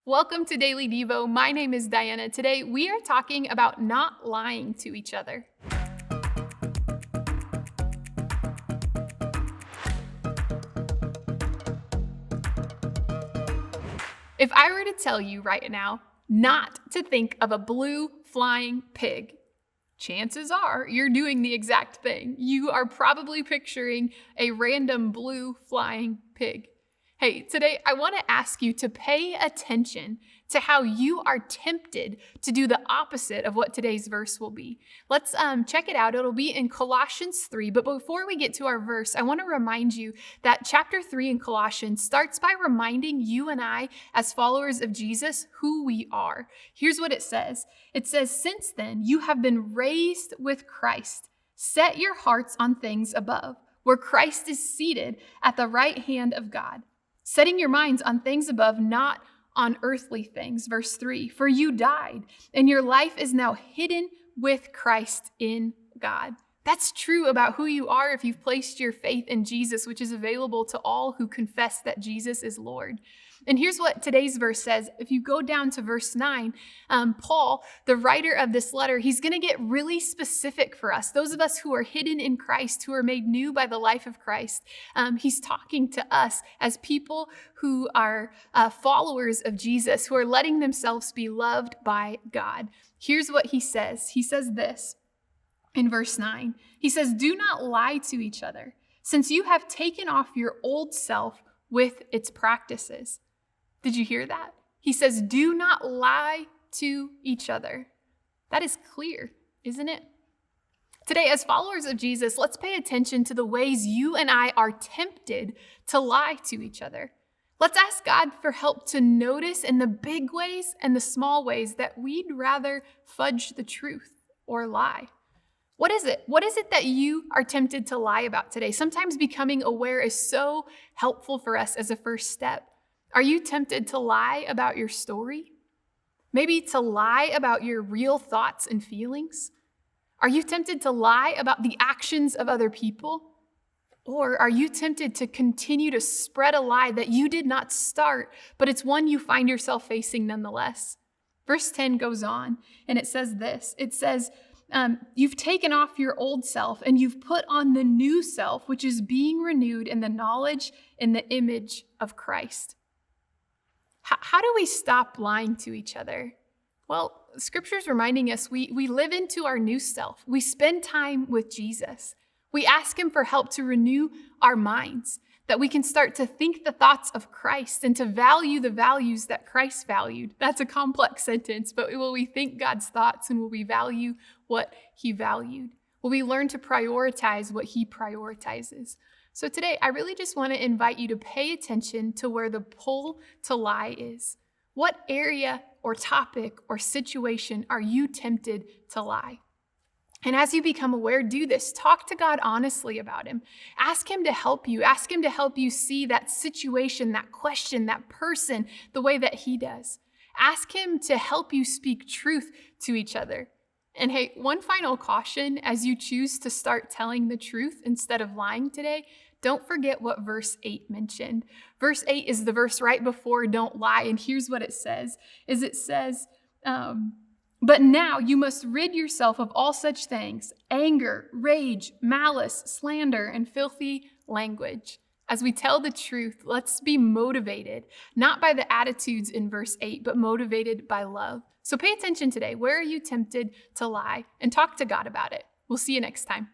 Welcome to Daily Devo. My name is Diana. Today we are talking about not lying to each other. If I were to tell you right now not to think of a blue flying pig, chances are you're doing the exact thing. You are probably picturing a random blue flying pig. Hey, today I want to ask you to pay attention to how you are tempted to do the opposite of what today's verse will be. Let's check it out. It'll be in Colossians 3. But before we get to our verse, I want to remind you that chapter 3 in Colossians starts by reminding you and I, as followers of Jesus, who we are. Here's what it says. It says, "Since then, you have been raised with Christ. Set your hearts on things above, where Christ is seated at the right hand of God. Setting your minds on things above, not on earthly things." Verse 3, "For you died, and your life is now hidden with Christ in God." That's true about who you are if you've placed your faith in Jesus, which is available to all who confess that Jesus is Lord. And here's what today's verse says. If you go down to verse 9, Paul, the writer of this letter, he's going to get really specific for us. Those of us who are hidden in Christ, who are made new by the life of Christ. He's talking to us as people who are followers of Jesus, who are letting themselves be loved by God. Here's what he says. He says this in verse 9. He says, "Do not lie to each other, since you have taken off your old self with its practices." Did you hear that? He says, do not lie to each other. That is clear, isn't it? Today, as followers of Jesus, let's pay attention to the ways you and I are tempted to lie to each other. Let's ask God for help to notice in the big ways and the small ways that we'd rather fudge the truth or lie. What is it? What is it that you are tempted to lie about today? Sometimes becoming aware is so helpful for us as a first step. Are you tempted to lie about your story? Maybe to lie about your real thoughts and feelings? Are you tempted to lie about the actions of other people? Or are you tempted to continue to spread a lie that you did not start, but it's one you find yourself facing nonetheless? Verse 10 goes on, and it says this. It says, "You've taken off your old self, and you've put on the new self, which is being renewed in the knowledge and the image of Christ." How do we stop lying to each other? Well, Scripture's reminding us we live into our new self. We spend time with Jesus. We ask him for help to renew our minds, that we can start to think the thoughts of Christ and to value the values that Christ valued. That's a complex sentence, but will we think God's thoughts and will we value what he valued? Will we learn to prioritize what he prioritizes? So today, I really just want to invite you to pay attention to where the pull to lie is. What area or topic or situation are you tempted to lie? And as you become aware, do this. Talk to God honestly about him. Ask him to help you. Ask him to help you see that situation, that question, that person, the way that he does. Ask him to help you speak truth to each other. And hey, one final caution as you choose to start telling the truth instead of lying today, don't forget what verse 8 mentioned. Verse 8 is the verse right before don't lie. And here's what it says, "But now you must rid yourself of all such things: anger, rage, malice, slander, and filthy language." As we tell the truth, let's be motivated, not by the attitudes in verse 8, but motivated by love. So pay attention today. Where are you tempted to lie? And talk to God about it. We'll see you next time.